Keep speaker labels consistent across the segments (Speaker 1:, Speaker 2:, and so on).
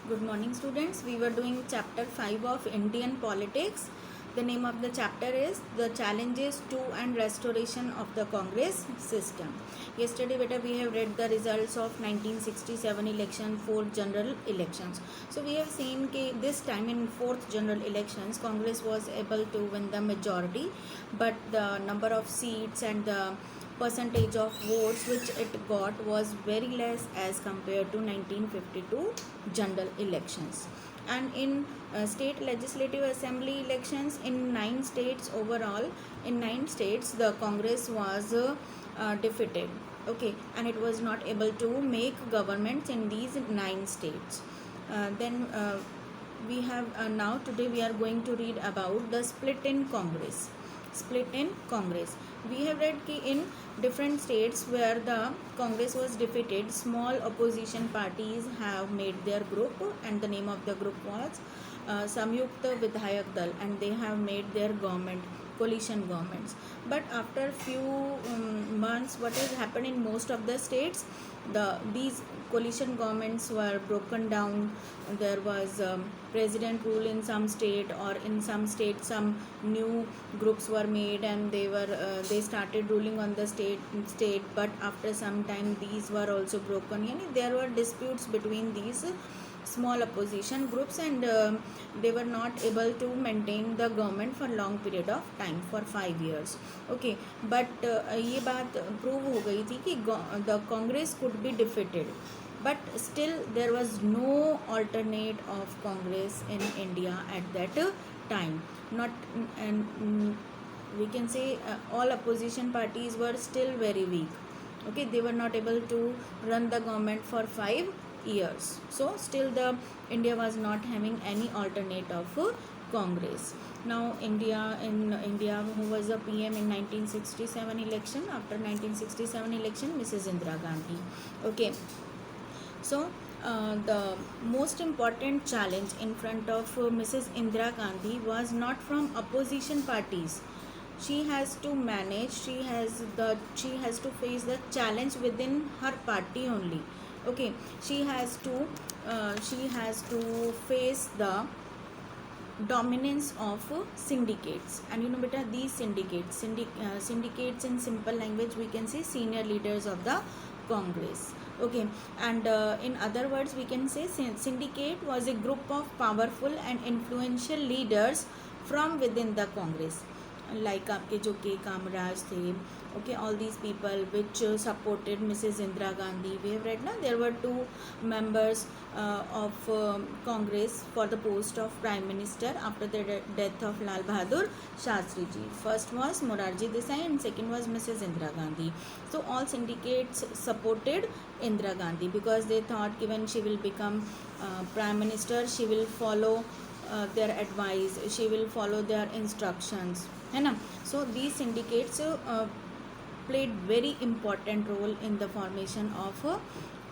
Speaker 1: Good morning, students. We were doing chapter 5 of Indian politics. The name of the chapter is The Challenges to and Restoration of the Congress System. Yesterday, beta, we have read the results of 1967 election, 4th general elections. So, we have seen that this time in 4th general elections, Congress was able to win the majority, but the number of seats and the percentage of votes which it got was very less as compared to 1952 general elections. And in state legislative assembly elections in 9 states overall, in 9 states the Congress was defeated. Okay, and it was not able to make governments in these 9 states. Then we have now today we are going to read about the split in Congress. Split in Congress. We have read कि in different states where the Congress was defeated, small opposition parties have made their group, and the name of the group was Samyukta Vidhayak Dal, and they have made their government, coalition governments. But after few months, what has happened in most of the states, these coalition governments were broken down. There was president rule in some state, or in some state some new groups were made, and they started ruling on the state. But after some time these were also broken. There were disputes between these small opposition groups, and they were not able to maintain the government for long period of time, for 5 years. Okay, but ये बात prove हो गई थी कि the Congress could be defeated, but still there was no alternate of Congress in India at that time. Not and we can say all opposition parties were still very weak. Okay, they were not able to run the government for 5 years. So still the India was not having any alternate of Congress. Now India, who was a PM in 1967 election, after 1967 election, Mrs. Indira Gandhi. Okay, so the most important challenge in front of Mrs. Indira Gandhi was not from opposition parties. She has to manage, she has to face the challenge within her party only. Okay, she has to face the dominance of syndicates. And beta, these syndicates in simple language we can say senior leaders of the Congress. Okay, and in other words we can say syndicate was a group of powerful and influential leaders from within the Congress, like आपके जो के कामराज थे. Okay, all these people which supported Mrs. Indira Gandhi. We have read now there were 2 members of Congress for the post of Prime Minister after the death of Lal Bahadur Shastri ji. First was Morarji Desai and second was Mrs. Indira Gandhi. So all syndicates supported Indira Gandhi because they thought when she will become Prime Minister, she will follow their advice, she will follow their instructions, है ना. So these syndicates played very important role in the formation of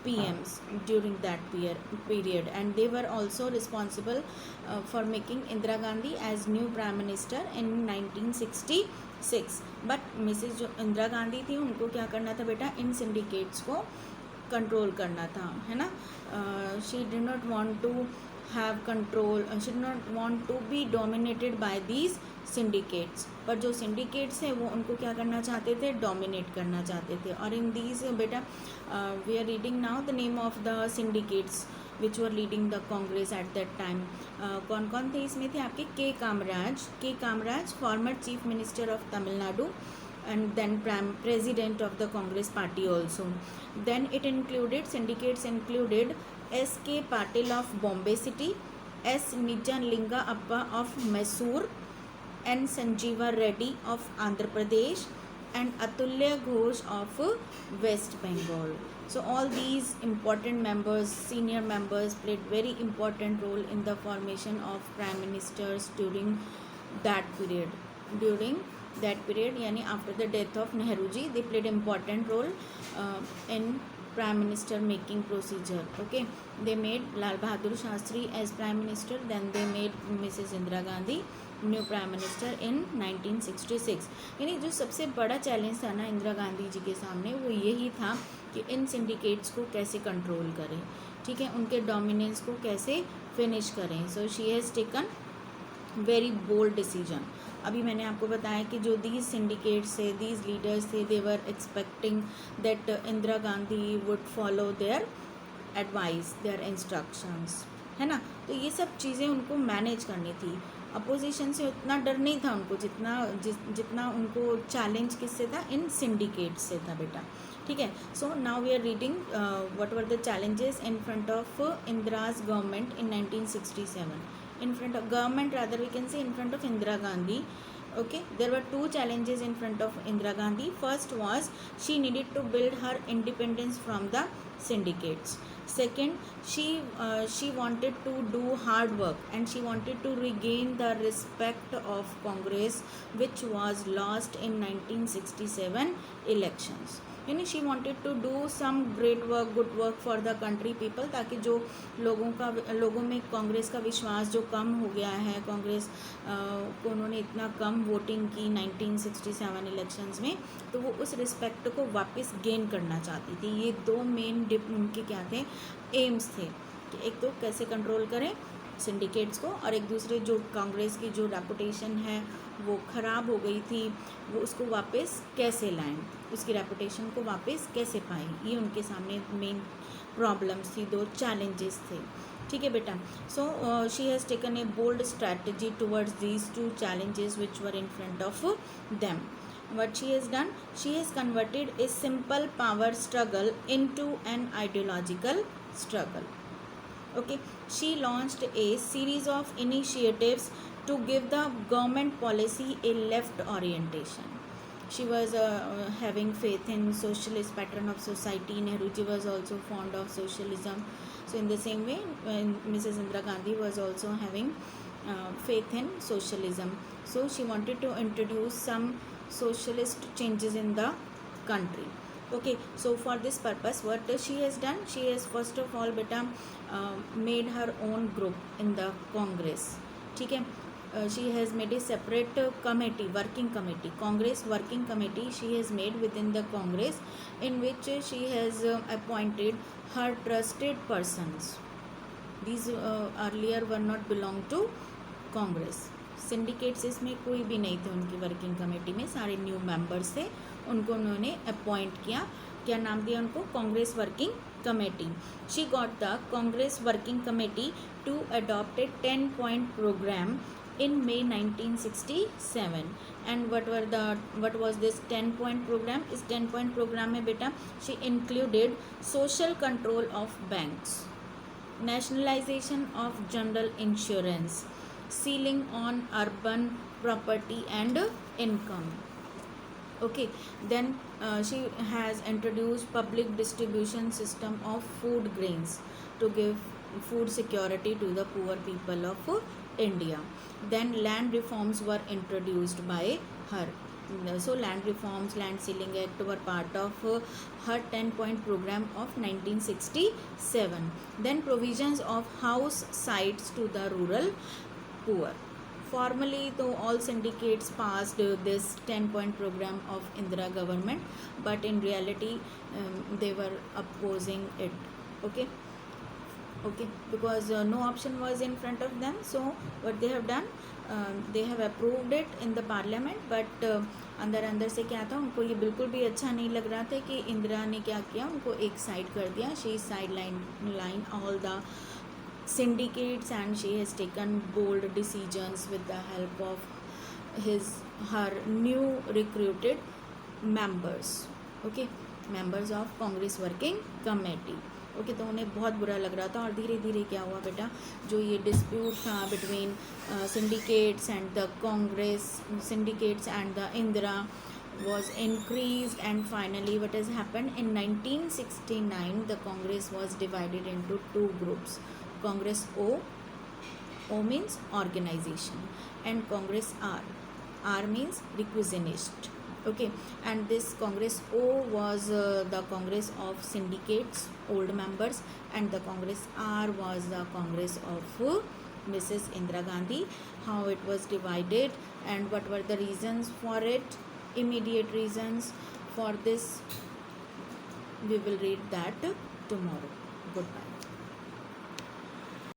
Speaker 1: PMs during that period, and they were also responsible for making Indira Gandhi as new Prime Minister in 1966. But Mrs. जो इंदिरा गांधी थी उनको क्या करना था बेटा, इन syndicates को control करना था, है ना. She did not want to have control, should not want to be dominated by these syndicates. पर जो syndicates है वो उनको क्या करना चाहते थे, dominate करना चाहते थे. और in these बेटा we are reading now the name of the syndicates which were leading the Congress at that time. कौन कौन थे इसमें थे आपके, के Kamaraj former chief minister of Tamil Nadu and then president of the Congress party also. Then it included, syndicates included S.K. Patil of Bombay City, S. Nijanlinga Appa of Mysore, N. Sanjeeva Reddy of Andhra Pradesh, and Atulya Ghosh of West Bengal. So all these important members, senior members, played very important role in the formation of prime ministers during that period. Yani after the death of Nehru ji, they played important role in prime minister making procedure. Okay, they made Lal Bahadur Shastri as prime minister, then they made Mrs. Indira Gandhi new prime minister in 1966. यानी जो सबसे बड़ा challenge था ना इंदिरा गांधी जी के सामने वो यही था कि इन सिंडिकेट्स को कैसे कंट्रोल करें. ठीक है, उनके डोमिनेंस को कैसे फिनिश करें. So she has taken very bold decision. अभी मैंने आपको बताया कि जो दीज सिंडिकेट्स थे, दीज लीडर्स थे, they were expecting that Indira Gandhi would follow their advice, their instructions, है ना. तो ये सब चीज़ें उनको मैनेज करनी थी. अपोजिशन से उतना डर नहीं था उनको जितना उनको चैलेंज किससे था, इन सिंडिकेट से था बेटा. ठीक है. So now we are reading what were the challenges in front of Indira's government in 1967. In front of government, rather we can say in front of Indira Gandhi. Okay, there were two challenges in front of Indira Gandhi. First was she needed to build her independence from the syndicates. Second, she wanted to do hard work and she wanted to regain the respect of Congress, which was lost in 1967 elections. यानी she wanted to do some great work, good work for the country people, ताकि जो लोगों में कांग्रेस का विश्वास जो कम हो गया है, कांग्रेस को उन्होंने इतना कम वोटिंग की 1967 इलेक्शंस में, तो वो उस रिस्पेक्ट को वापस गेन करना चाहती थी. ये दो मेन उनके क्या थे, एम्स थे कि एक तो कैसे कंट्रोल करें सिंडिकेट्स को, और एक दूसरे जो कांग्रेस की जो रेपुटेशन है वो ख़राब हो गई थी, वो उसको वापस कैसे लाएं, उसकी रेपुटेशन को वापस कैसे पाएं. ये उनके सामने मेन प्रॉब्लम्स थी, दो चैलेंजेस थे. ठीक है बेटा. So she has taken a bold strategy towards these two challenges which were in front of them. What she has done, she has converted a simple power struggle into an ideological struggle. Okay, she launched a series of initiatives to give the government policy a left orientation. She was having faith in socialist pattern of society. Nehruji was also fond of socialism. So in the same way, Mrs. Indira Gandhi was also having faith in socialism. So she wanted to introduce some socialist changes in the country. Okay, so for this purpose what she has done, she has first of all beta made her own group in the Congress. ठीक है. She has made a separate committee, working committee, Congress working committee she has made within the Congress, in which she has appointed her trusted persons. These earlier were not belong to Congress. Syndicates इसमें कोई भी नहीं थे उनकी working committee में, सारे new members थे. उनको उन्होंने अपॉइंट किया. क्या नाम दिया उनको, Congress working committee. She got the Congress working committee to adopt a 10-point programme in May 1967. and what was this 10-point program? इस 10-point program में बेटा she included social control of banks, nationalization of general insurance, ceiling on urban property and income. Okay, then she has introduced public distribution system of food grains to give food security to the poor people of India. Then land reforms were introduced by her. So land reforms, land ceiling act were part of her 10-point program of 1967. Then provisions of house sites to the rural poor. Formally, though, all syndicates passed this 10-point program of Indira government, but in reality they were opposing it. Okay, because no option was in front of them. So what they have done, they have approved it in the parliament, but अंदर से क्या था, उनको ये बिल्कुल भी अच्छा नहीं लग रहा था कि इंदिरा ने क्या किया, उनको एक साइड कर दिया. She side line all the syndicates and she has taken bold decisions with the help of her new recruited members. Okay, members of Congress working committee. Okay, तो उन्हें बहुत बुरा लग रहा था. और धीरे धीरे क्या हुआ बेटा, जो ये डिस्प्यूट था between syndicates and the Congress, syndicates and the Indira was increased, and finally what has happened in 1969, the Congress was divided into two groups. Congress O means organization, and Congress R means requisitionist. Okay, and this Congress O was the Congress of syndicates, old members, and the Congress R was the Congress of Mrs. Indira Gandhi. How it was divided and what were the reasons for it, immediate reasons for this, we will read that tomorrow. Goodbye.